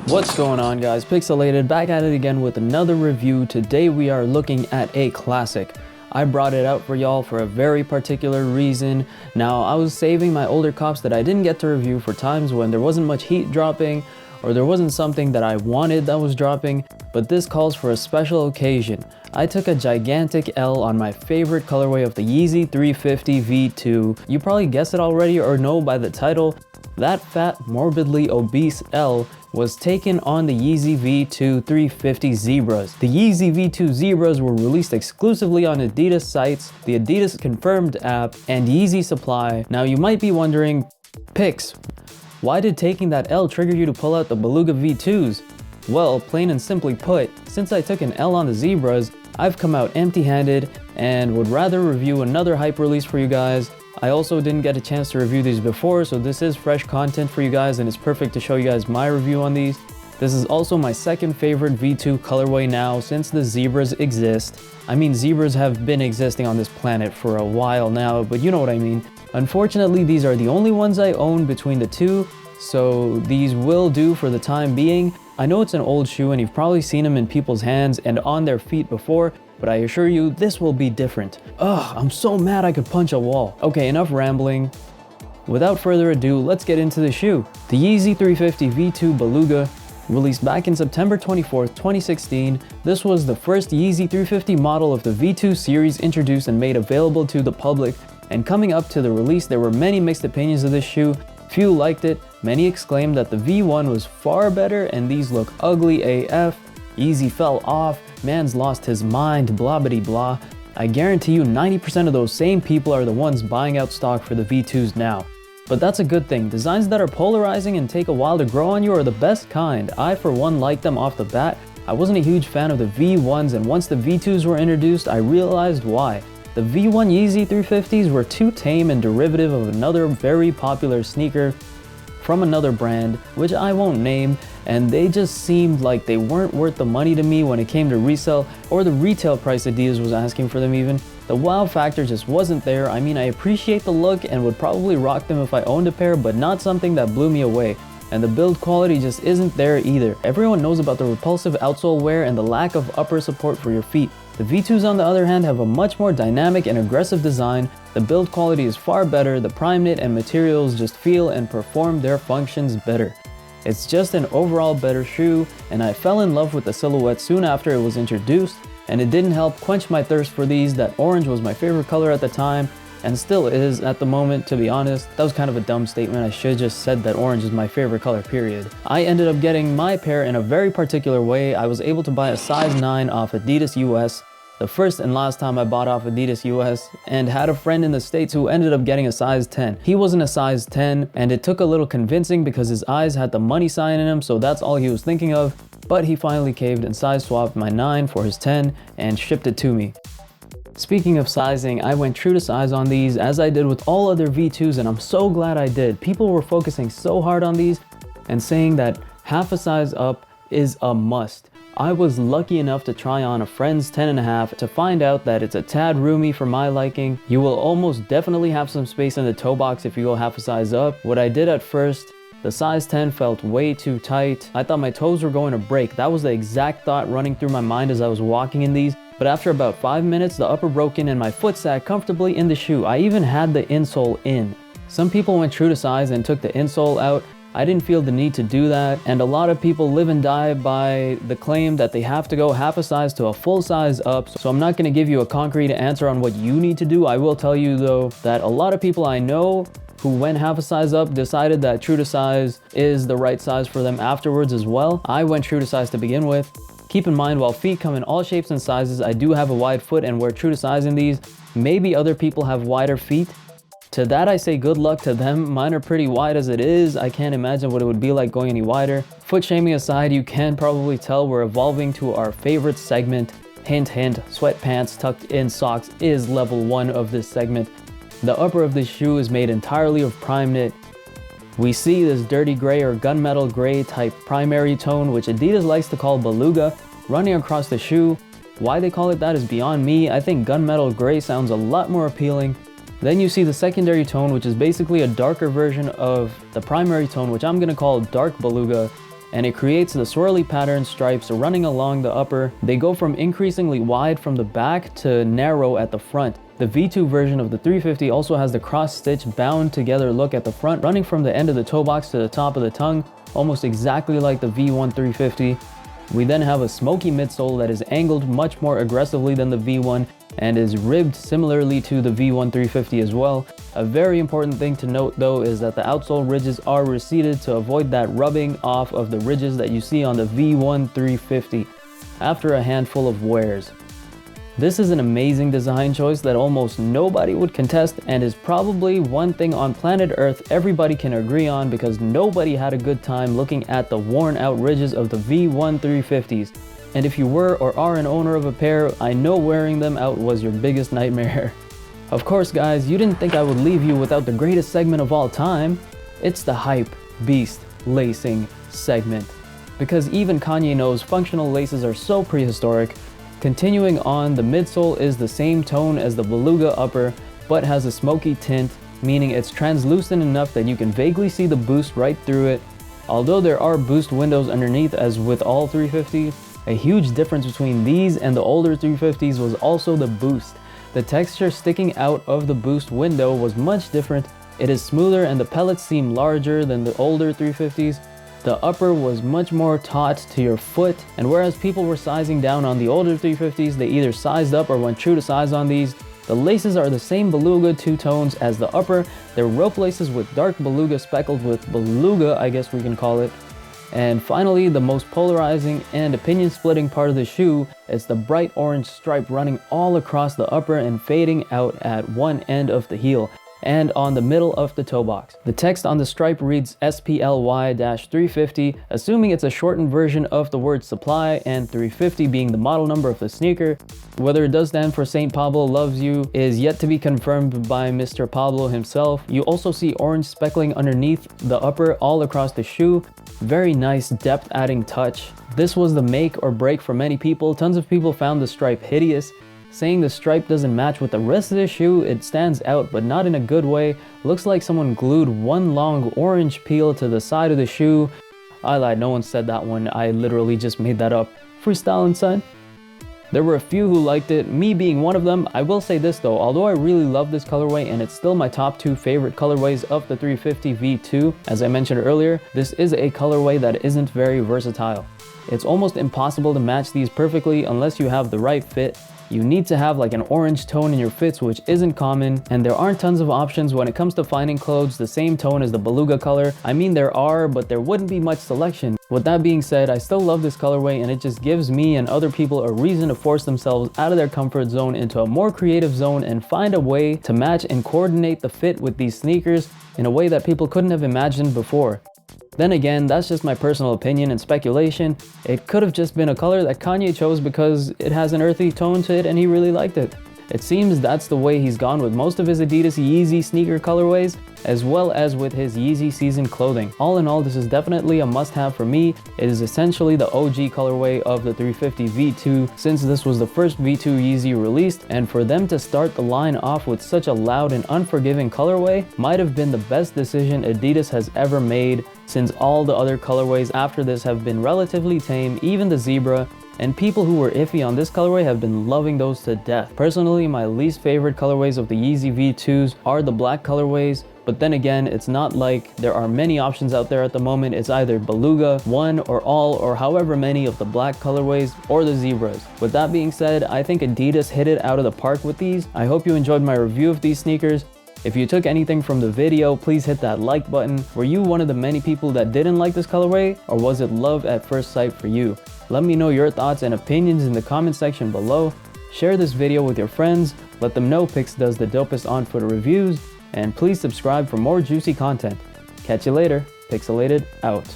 What's going on, guys? Pixelated back at it again with another review. Today we are looking at a classic. I brought it out for y'all for a very particular reason. Now, I was saving my older cops that I didn't get to review for times when there wasn't much heat dropping or there wasn't something that I wanted that was dropping, but this calls for a special occasion. I took a gigantic L on my favorite colorway of the Yeezy 350 V2. You probably guessed it already or know by the title. That fat, morbidly obese L was taken on the Yeezy V2 350 Zebras. The Yeezy V2 Zebras were released exclusively on Adidas sites, the Adidas Confirmed app, and Yeezy Supply. Now you might be wondering, Pix, why did taking that L trigger you to pull out the Beluga V2s? Well, plain and simply put, since I took an L on the Zebras, I've come out empty-handed and would rather review another hype release for you guys. I also didn't get a chance to review these before, so this is fresh content for you guys and it's perfect to show you guys my review on these. This is also my second favorite V2 colorway now since the Zebras exist. I mean, Zebras have been existing on this planet for a while now, but you know what I mean. Unfortunately, these are the only ones I own between the two, so these will do for the time being. I know it's an old shoe and you've probably seen them in people's hands and on their feet before, but I assure you this will be different. Ugh, I'm so mad I could punch a wall. Okay, enough rambling. Without further ado, let's get into the shoe. The Yeezy 350 V2 Beluga, released back in September 24th, 2016. This was the first Yeezy 350 model of the V2 series introduced and made available to the public. And coming up to the release, there were many mixed opinions of this shoe. Few liked it, many exclaimed that the V1 was far better and these look ugly AF. Yeezy fell off, man's lost his mind, blah bitty blah. I guarantee you 90% of those same people are the ones buying out stock for the V2s now. But that's a good thing. Designs that are polarizing and take a while to grow on you are the best kind. I for one like them off the bat. I wasn't a huge fan of the V1s, and once the V2s were introduced, I realized why. The V1 Yeezy 350s were too tame and derivative of another very popular sneaker from another brand, which I won't name, and they just seemed like they weren't worth the money to me when it came to resale or the retail price Adidas was asking for them even. The wow factor just wasn't there. I mean, I appreciate the look and would probably rock them if I owned a pair, but not something that blew me away. And the build quality just isn't there either. Everyone knows about the repulsive outsole wear and the lack of upper support for your feet. The V2s on the other hand have a much more dynamic and aggressive design. The build quality is far better, the prime knit and materials just feel and perform their functions better. It's just an overall better shoe, and I fell in love with the silhouette soon after it was introduced, and it didn't help quench my thirst for these. That orange was my favorite color at the time, and still is at the moment, to be honest. That was kind of a dumb statement. I should have just said that orange is my favorite color, period. I ended up getting my pair in a very particular way. I was able to buy a size 9 off Adidas US, the first and last time I bought off Adidas US, and had a friend in the States who ended up getting a size 10. He wasn't a size 10, and it took a little convincing because his eyes had the money sign in him, so that's all he was thinking of, but he finally caved and size swapped my 9 for his 10 and shipped it to me. Speaking of sizing, I went true to size on these as I did with all other V2s, and I'm so glad I did. People were focusing so hard on these and saying that half a size up is a must. I was lucky enough to try on a friend's 10.5 to find out that it's a tad roomy for my liking. You will almost definitely have some space in the toe box if you go half a size up. What I did at first, the size 10 felt way too tight. I thought my toes were going to break. That was the exact thought running through my mind as I was walking in these. But after about 5 minutes, the upper broke in and my foot sat comfortably in the shoe. I even had the insole in. Some people went true to size and took the insole out. I didn't feel the need to do that, and a lot of people live and die by the claim that they have to go half a size to a full size up, so I'm not going to give you a concrete answer on what you need to do. I will tell you though that a lot of people I know who went half a size up decided that true to size is the right size for them afterwards as well. I went true to size to begin with. Keep in mind, while feet come in all shapes and sizes, I do have a wide foot and wear true to size in these. Maybe other people have wider feet. To that I say good luck to them. Mine are pretty wide as it is. I can't imagine what it would be like going any wider. Foot shaming aside, you can probably tell we're evolving to our favorite segment. Hint hint, sweatpants tucked in socks is level 1 of this segment. The upper of this shoe is made entirely of prime knit. We see this dirty gray or gunmetal gray type primary tone, which Adidas likes to call beluga, running across the shoe. Why they call it that is beyond me. I think gunmetal gray sounds a lot more appealing. Then you see the secondary tone, which is basically a darker version of the primary tone, which I'm going to call dark beluga. and it creates the swirly pattern stripes running along the upper. They go from increasingly wide from the back to narrow at the front. The V2 version of the 350 also has the cross-stitch bound together look at the front, running from the end of the toe box to the top of the tongue, almost exactly like the V1 350. We then have a smoky midsole that is angled much more aggressively than the V1 and is ribbed similarly to the V1 350 as well. A very important thing to note though is that the outsole ridges are receded to avoid that rubbing off of the ridges that you see on the V1 350 after a handful of wears. This is an amazing design choice that almost nobody would contest and is probably one thing on planet Earth everybody can agree on, because nobody had a good time looking at the worn out ridges of the V1 350s. And if you were or are an owner of a pair, I know wearing them out was your biggest nightmare. Of course guys, you didn't think I would leave you without the greatest segment of all time. It's the hype beast lacing segment. Because even Kanye knows functional laces are so prehistoric. Continuing on, the midsole is the same tone as the Beluga upper, but has a smoky tint, meaning it's translucent enough that you can vaguely see the boost right through it. Although there are boost windows underneath as with all 350s, a huge difference between these and the older 350s was also the boost. The texture sticking out of the boost window was much different. It is smoother and the pellets seem larger than the older 350s. The upper was much more taut to your foot, and whereas people were sizing down on the older 350s, they either sized up or went true to size on these. The laces are the same Beluga two tones as the upper. They're rope laces with dark Beluga speckled with Beluga, I guess we can call it. And finally, the most polarizing and opinion-splitting part of the shoe is the bright orange stripe running all across the upper and fading out at one end of the heel and on the middle of the toe box. The text on the stripe reads SPLY-350, assuming it's a shortened version of the word supply, and 350 being the model number of the sneaker. Whether it does stand for Saint Pablo Loves You is yet to be confirmed by Mr. Pablo himself. You also see orange speckling underneath the upper all across the shoe. Very nice depth adding touch. This was the make or break for many people. Tons of people found the stripe hideous, saying the stripe doesn't match with the rest of the shoe. It stands out, but not in a good way. Looks like someone glued one long orange peel to the side of the shoe. I lied, no one said that one. I literally just made that up. Freestyling, son. There were a few who liked it, me being one of them. I will say this though, although I really love this colorway and it's still my top 2 favorite colorways of the 350 V2, as I mentioned earlier, this is a colorway that isn't very versatile. It's almost impossible to match these perfectly unless you have the right fit. You need to have like an orange tone in your fits, which isn't common, and there aren't tons of options when it comes to finding clothes the same tone as the Beluga color. I mean, there are, but there wouldn't be much selection. With that being said, I still love this colorway, and it just gives me and other people a reason to force themselves out of their comfort zone into a more creative zone and find a way to match and coordinate the fit with these sneakers in a way that people couldn't have imagined before. Then again, that's just my personal opinion and speculation. It could have just been a color that Kanye chose because it has an earthy tone to it and he really liked it. It seems that's the way he's gone with most of his Adidas Yeezy sneaker colorways, as well as with his Yeezy season clothing. All in all, this is definitely a must-have for me. It is essentially the OG colorway of the 350 V2, since this was the first V2 Yeezy released, and for them to start the line off with such a loud and unforgiving colorway might have been the best decision Adidas has ever made, since all the other colorways after this have been relatively tame, even the zebra, and people who were iffy on this colorway have been loving those to death. Personally, my least favorite colorways of the Yeezy V2s are the black colorways, but then again, it's not like there are many options out there at the moment. It's either Beluga, one or all, or however many of the black colorways, or the zebras. With that being said, I think Adidas hit it out of the park with these. I hope you enjoyed my review of these sneakers. If you took anything from the video, please hit that like button. Were you one of the many people that didn't like this colorway, or was it love at first sight for you? Let me know your thoughts and opinions in the comment section below. Share this video with your friends, let them know Pix does the dopest on-foot reviews, and please subscribe for more juicy content. Catch you later. Pixelated out.